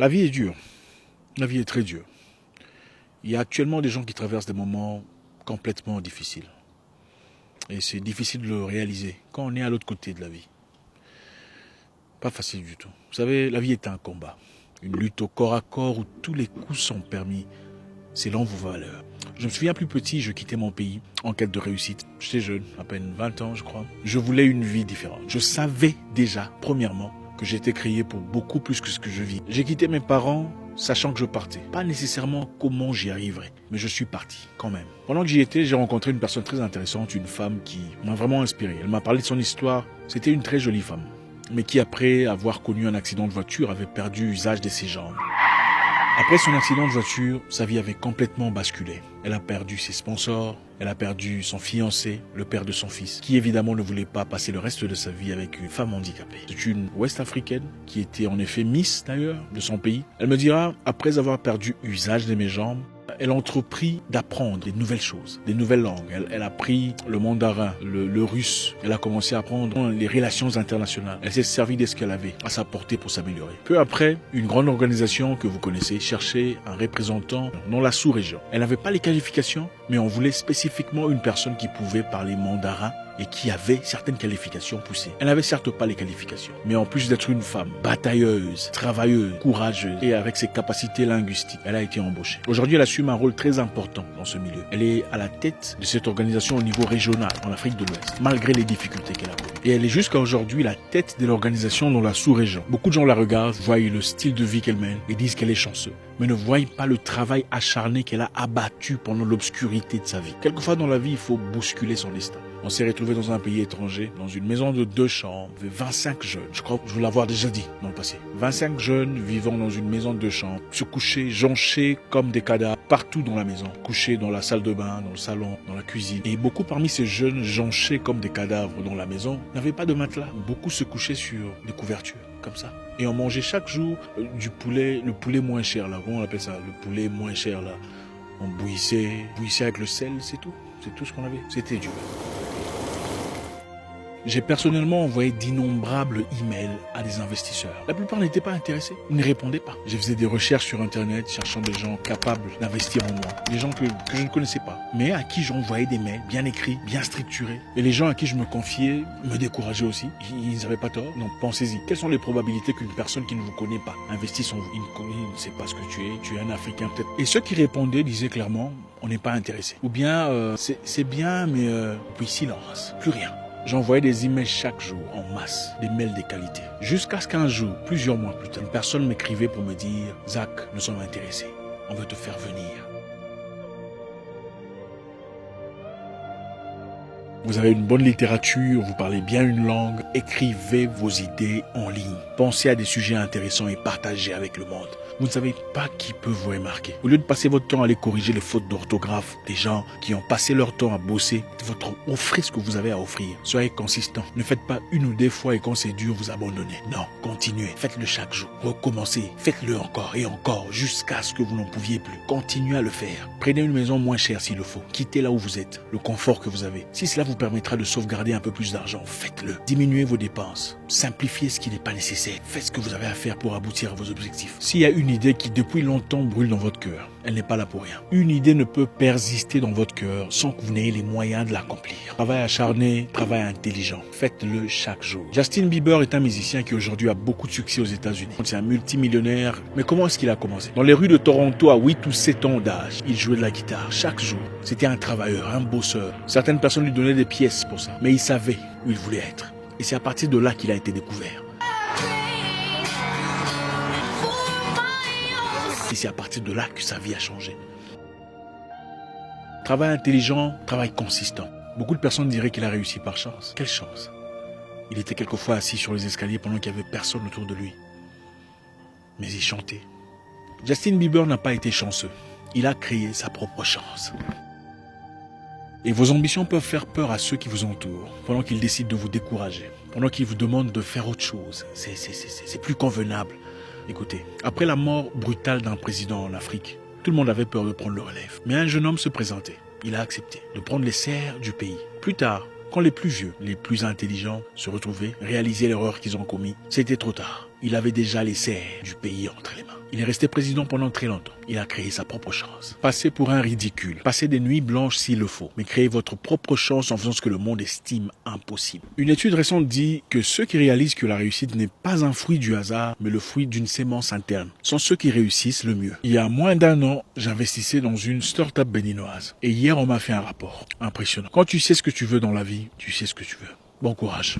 La vie est dure. La vie est très dure. Il y a actuellement des gens qui traversent des moments complètement difficiles. Et c'est difficile de le réaliser quand on est à l'autre côté de la vie. Pas facile du tout. Vous savez, la vie est un combat. Une lutte au corps à corps où tous les coups sont permis selon vos valeurs. Je me souviens plus petit, je quittais mon pays en quête de réussite. J'étais jeune, à peine 20 ans je crois. Je voulais une vie différente. Je savais déjà, premièrement, que j'étais créé pour beaucoup plus que ce que je vis. J'ai quitté mes parents sachant que je partais. Pas nécessairement comment j'y arriverais, mais je suis parti quand même. Pendant que j'y étais, j'ai rencontré une personne très intéressante, une femme qui m'a vraiment inspiré. Elle m'a parlé de son histoire. C'était une très jolie femme, mais qui après avoir connu un accident de voiture avait perdu usage de ses jambes. Après son accident de voiture, sa vie avait complètement basculé. Elle a perdu ses sponsors, elle a perdu son fiancé, le père de son fils, qui évidemment ne voulait pas passer le reste de sa vie avec une femme handicapée. C'est une Ouest-Africaine qui était en effet Miss d'ailleurs de son pays. Elle me dira, après avoir perdu usage de mes jambes, elle entreprit d'apprendre des nouvelles choses, des nouvelles langues. Elle a appris le mandarin, le russe. Elle a commencé à apprendre les relations internationales. Elle s'est servie de ce qu'elle avait à sa portée pour s'améliorer. Peu après, une grande organisation que vous connaissez cherchait un représentant dans la sous-région. Elle n'avait pas les qualifications, mais on voulait spécifiquement une personne qui pouvait parler mandarin et qui avait certaines qualifications poussées. Elle n'avait certes pas les qualifications, mais en plus d'être une femme batailleuse, travailleuse, courageuse et avec ses capacités linguistiques, elle a été embauchée. Aujourd'hui, elle assume un rôle très important dans ce milieu. Elle est à la tête de cette organisation au niveau régional, en Afrique de l'Ouest, malgré les difficultés qu'elle a connues. Et elle est jusqu'à aujourd'hui la tête de l'organisation dans la sous-région. Beaucoup de gens la regardent, voient le style de vie qu'elle mène et disent qu'elle est chanceuse, mais ne voient pas le travail acharné qu'elle a abattu pendant l'obscurité de sa vie. Quelquefois dans la vie, il faut bousculer son destin. On s'est retrouvé dans un pays étranger, dans une maison de 2 chambres, avec 25 jeunes. Je crois que je vous l'avoir déjà dit dans le passé. 25 jeunes vivant dans une maison de 2 chambres, se coucher, jonchés comme des cadavres partout dans la maison. Couchés dans la salle de bain, dans le salon, dans la cuisine. Et beaucoup parmi ces jeunes jonchés comme des cadavres dans la maison n'avaient pas de matelas. Beaucoup se couchaient sur des couvertures, comme ça. Et on mangeait chaque jour du poulet, le poulet moins cher là. Comment on appelle ça? Le poulet moins cher là. On bouillissait avec le sel, c'est tout. C'est tout ce qu'on avait. C'était dur. J'ai personnellement envoyé d'innombrables emails à des investisseurs. La plupart n'étaient pas intéressés. Ils ne répondaient pas. Je faisais des recherches sur Internet, cherchant des gens capables d'investir en moi. Des gens que je ne connaissais pas, mais à qui j'envoyais des mails bien écrits, bien structurés. Et les gens à qui je me confiais me décourageaient aussi. Ils n'avaient pas tort. Donc pensez-y. Quelles sont les probabilités qu'une personne qui ne vous connaît pas investisse en vous? Il ne sait pas ce que tu es. Tu es un Africain peut-être. Et ceux qui répondaient disaient clairement, on n'est pas intéressé. Ou bien, c'est bien, mais puis silence. Plus rien. J'envoyais des emails chaque jour, en masse, des mails de qualité. Jusqu'à ce qu'un jour, plusieurs mois plus tard, une personne m'écrivait pour me dire « Zach, nous sommes intéressés, on veut te faire venir ». Vous avez une bonne littérature, vous parlez bien une langue, écrivez vos idées en ligne. Pensez à des sujets intéressants et partagez avec le monde. Vous ne savez pas qui peut vous remarquer. Au lieu de passer votre temps à aller corriger les fautes d'orthographe des gens qui ont passé leur temps à bosser, offrez ce que vous avez à offrir. Soyez consistant. Ne faites pas une ou 2 fois et quand c'est dur, vous abandonnez. Non, continuez. Faites-le chaque jour. Recommencez. Faites-le encore et encore jusqu'à ce que vous n'en pouviez plus. Continuez à le faire. Prenez une maison moins chère s'il le faut. Quittez là où vous êtes, le confort que vous avez. Si cela vous permettra de sauvegarder un peu plus d'argent, faites-le. Diminuez vos dépenses. Simplifiez ce qui n'est pas nécessaire. Faites ce que vous avez à faire pour aboutir à vos objectifs. S'il y a une idée qui depuis longtemps brûle dans votre cœur, elle n'est pas là pour rien. Une idée ne peut persister dans votre cœur sans que vous n'ayez les moyens de l'accomplir. Travail acharné, travail intelligent. Faites-le chaque jour. Justin Bieber est un musicien qui aujourd'hui a beaucoup de succès aux États-Unis. C'est un multimillionnaire. Mais comment est-ce qu'il a commencé? Dans les rues de Toronto, à 8 ou 7 ans d'âge, il jouait de la guitare chaque jour. C'était un travailleur, un bosseur. Certaines personnes lui donnaient des pièces pour ça. Mais il savait où il voulait être. Et c'est à partir de là qu'il a été découvert. Et c'est à partir de là que sa vie a changé. Travail intelligent, travail consistant. Beaucoup de personnes diraient qu'il a réussi par chance. Quelle chance! Il était quelquefois assis sur les escaliers pendant qu'il n'y avait personne autour de lui. Mais il chantait. Justin Bieber n'a pas été chanceux. Il a créé sa propre chance. Et vos ambitions peuvent faire peur à ceux qui vous entourent, pendant qu'ils décident de vous décourager, pendant qu'ils vous demandent de faire autre chose. C'est plus convenable. Écoutez, après la mort brutale d'un président en Afrique, tout le monde avait peur de prendre le relève. Mais un jeune homme se présentait. Il a accepté de prendre les serres du pays. Plus tard, quand les plus vieux, les plus intelligents se retrouvaient, réalisaient l'erreur qu'ils ont commise, c'était trop tard. il avait déjà les serres du pays entre les mains. Il est resté président pendant très longtemps. Il a créé sa propre chance. Passez pour un ridicule. Passez des nuits blanches s'il le faut. Mais créez votre propre chance en faisant ce que le monde estime impossible. Une étude récente dit que ceux qui réalisent que la réussite n'est pas un fruit du hasard, mais le fruit d'une sémence interne, sont ceux qui réussissent le mieux. Il y a moins d'un an, j'investissais dans une start-up béninoise. Et hier, on m'a fait un rapport. Impressionnant. Quand tu sais ce que tu veux dans la vie, tu sais ce que tu veux. Bon courage.